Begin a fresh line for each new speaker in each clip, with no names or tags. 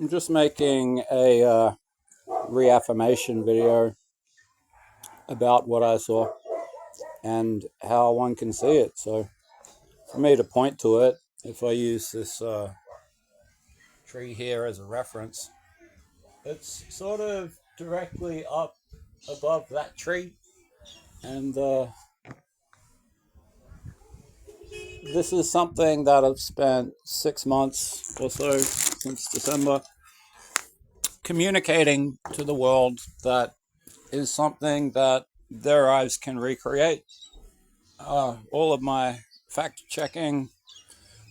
I'm just making a reaffirmation video about what I saw and how one can see it. So, for me to point to it, if I use this tree here as a reference, it's sort of directly up above that tree. And this is something that I've spent 6 months or so since December communicating to the world that is something that their eyes can recreate. All of my fact checking,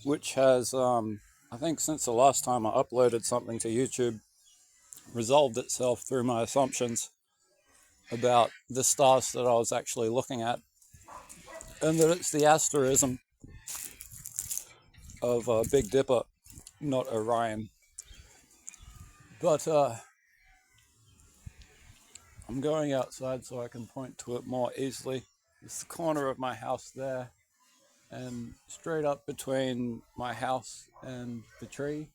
which has, I think, since the last time I uploaded something to YouTube, resolved itself through my assumptions about the stars that I was actually looking at, and that it's the asterism of Big Dipper, not Orion. But I'm going outside so I can point to it more easily. It's the corner of my house there, and straight up between my house and the tree,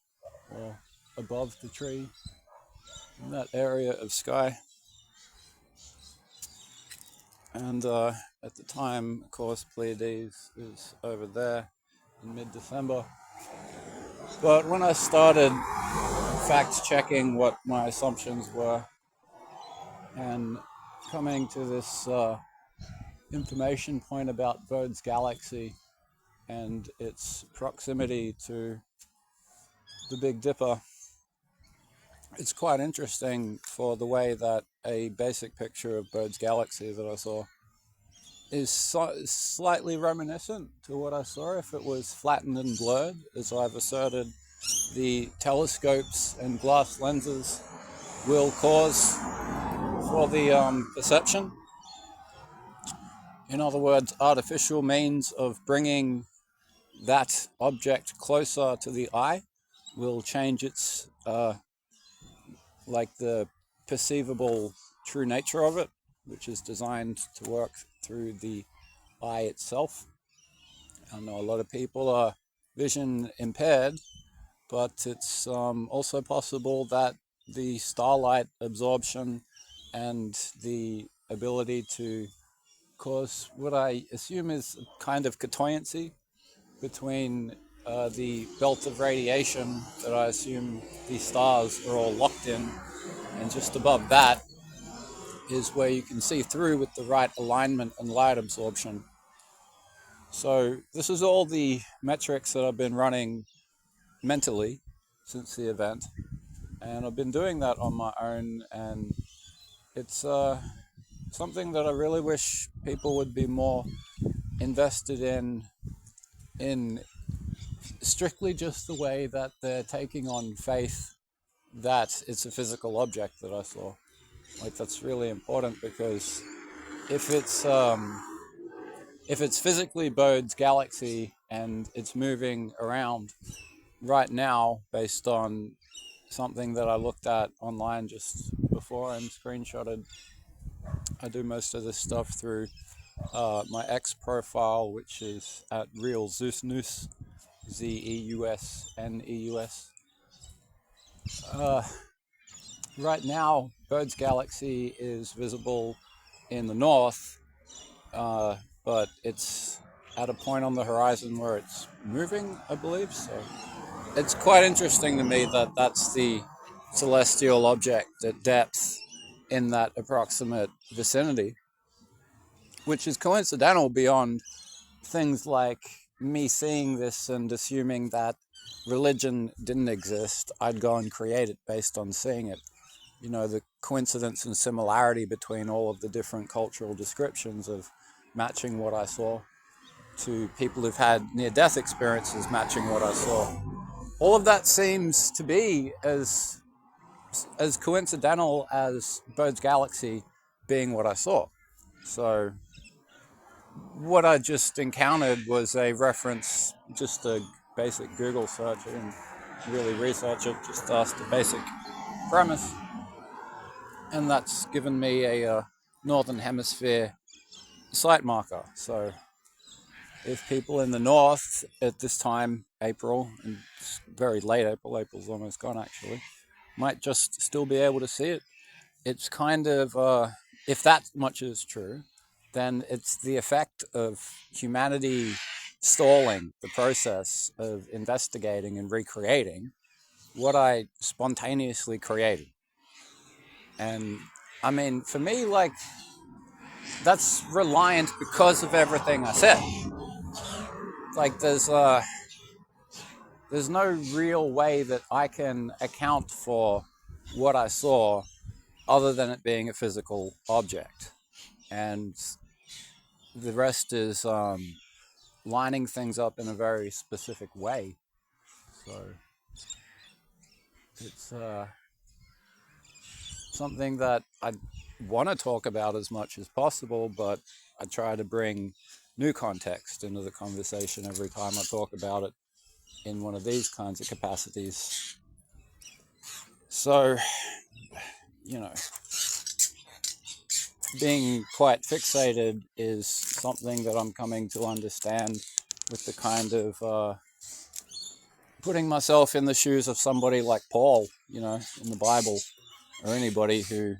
or above the tree, in that area of sky. And at the time, of course, Pleiades is over there in mid-December. But when I started fact checking what my assumptions were and coming to this information point about Bird's Galaxy and its proximity to the Big Dipper, it's quite interesting for the way that a basic picture of Bird's Galaxy that I saw is slightly reminiscent to what I saw if it was flattened and blurred. As I've asserted, the telescopes and glass lenses will cause for the perception. In other words, artificial means of bringing that object closer to the eye will change its like the perceivable true nature of it, which is designed to work through the eye itself. I know a lot of people are vision impaired, but it's also possible that the starlight absorption and the ability to cause what I assume is a kind of chatoyancy between the belt of radiation that I assume these stars are all locked in, and just above that is where you can see through with the right alignment and light absorption. So this is all the metrics that I've been running mentally since the event, and I've been doing that on my own, and it's something that I really wish people would be more invested in strictly just the way that they're taking on faith that it's a physical object that I saw. Like, that's really important, because if it's physically Bode's galaxy and it's moving around right now based on something that I looked at online just before and screenshotted. I do most of this stuff through my X profile, which is at Real Zeusneus, Zeusneus. Right now, Bird's Galaxy is visible in the north, but it's at a point on the horizon where it's moving, I believe. So it's quite interesting to me that that's the celestial object at depth in that approximate vicinity, which is coincidental beyond things like me seeing this and assuming that religion didn't exist. I'd go and create it based on seeing it. You know, the coincidence and similarity between all of the different cultural descriptions of matching what I saw to people who've had near-death experiences matching what I saw. All of that seems to be as coincidental as Bird's Galaxy being what I saw. So what I just encountered was a reference, just a basic Google search. I didn't really research it, just asked a basic premise. And that's given me a Northern Hemisphere site marker. So if people in the north at this time, April, and it's very late April's almost gone actually, might just still be able to see it. It's kind of, if that much is true, then it's the effect of humanity stalling the process of investigating and recreating what I spontaneously created. And I mean, for me, like, that's reliant because of everything I said. Like, there's no real way that I can account for what I saw other than it being a physical object. And the rest is lining things up in a very specific way. So it's something that I want to talk about as much as possible, but I try to bring new context into the conversation every time I talk about it in one of these kinds of capacities. So, you know, being quite fixated is something that I'm coming to understand with the kind of putting myself in the shoes of somebody like Paul, you know, in the Bible, or anybody who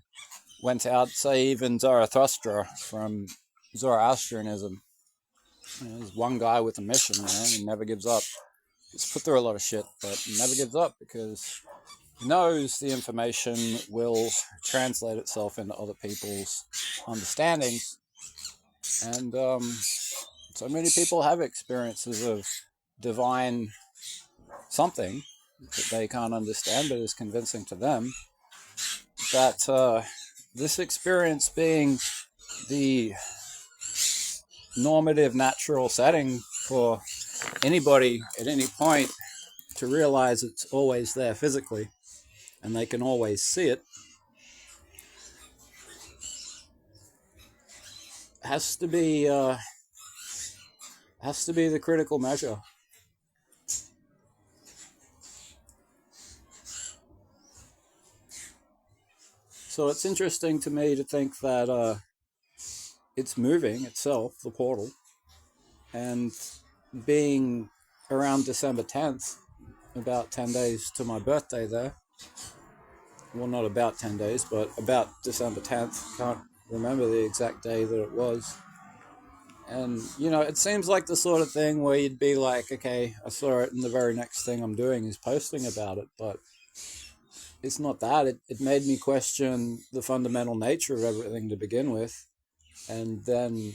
went out, say even Zarathustra from Zoroastrianism. You know, there's one guy with a mission, you know, he never gives up. He's put through a lot of shit, but he never gives up because he knows the information will translate itself into other people's understandings. And so many people have experiences of divine something that they can't understand but is convincing to them, that this experience being the normative natural setting for anybody at any point to realize it's always there physically and they can always see it, has to be the critical measure. So it's interesting to me to think that it's moving itself, the portal, and being around December 10th, about 10 days to my birthday there. Well, not about 10 days, but about December 10th. Can't remember the exact day that it was. And, you know, it seems like the sort of thing where you'd be like, okay, I saw it, and the very next thing I'm doing is posting about it. But it's not that. It made me question the fundamental nature of everything to begin with, and then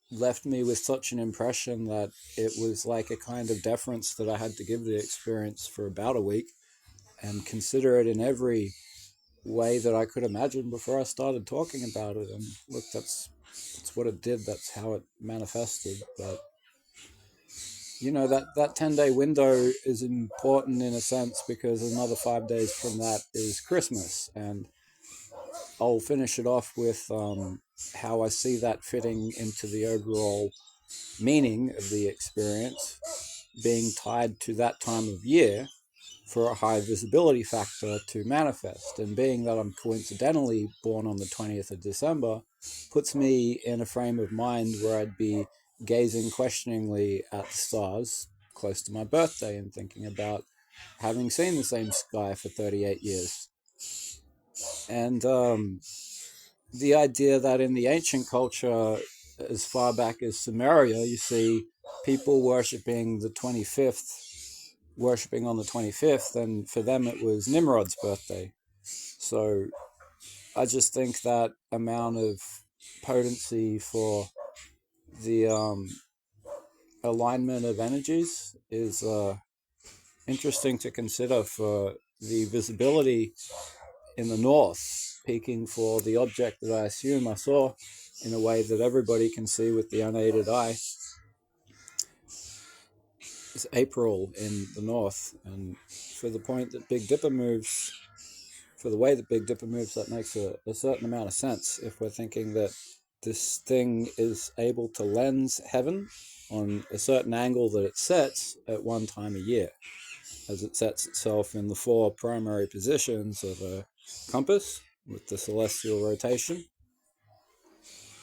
left me with such an impression that it was like a kind of deference that I had to give the experience for about a week and consider it in every way that I could imagine before I started talking about it. And look, that's what it did. That's how it manifested. But you know, that 10-day window is important in a sense because another 5 days from that is Christmas, and I'll finish it off with how I see that fitting into the overall meaning of the experience being tied to that time of year for a high visibility factor to manifest. And being that I'm coincidentally born on the 20th of December puts me in a frame of mind where I'd be gazing questioningly at the stars close to my birthday and thinking about having seen the same sky for 38 years. And the idea that in the ancient culture, as far back as Sumeria, you see people worshipping on the 25th, and for them it was Nimrod's birthday. So I just think that amount of potency for the alignment of energies is interesting to consider for the visibility in the north, peaking for the object that I assume I saw in a way that everybody can see with the unaided eye. It's April in the north, and for the point that Big Dipper moves, for the way that Big Dipper moves, that makes a certain amount of sense if we're thinking that this thing is able to lens heaven on a certain angle that it sets at one time a year, as it sets itself in the 4 primary positions of a compass with the celestial rotation.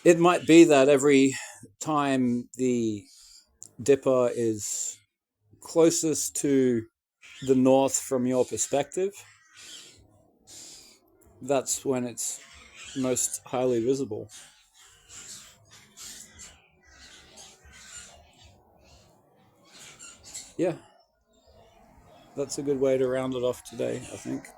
It might be that every time the Dipper is closest to the north from your perspective, that's when it's most highly visible. Yeah, that's a good way to round it off today, I think.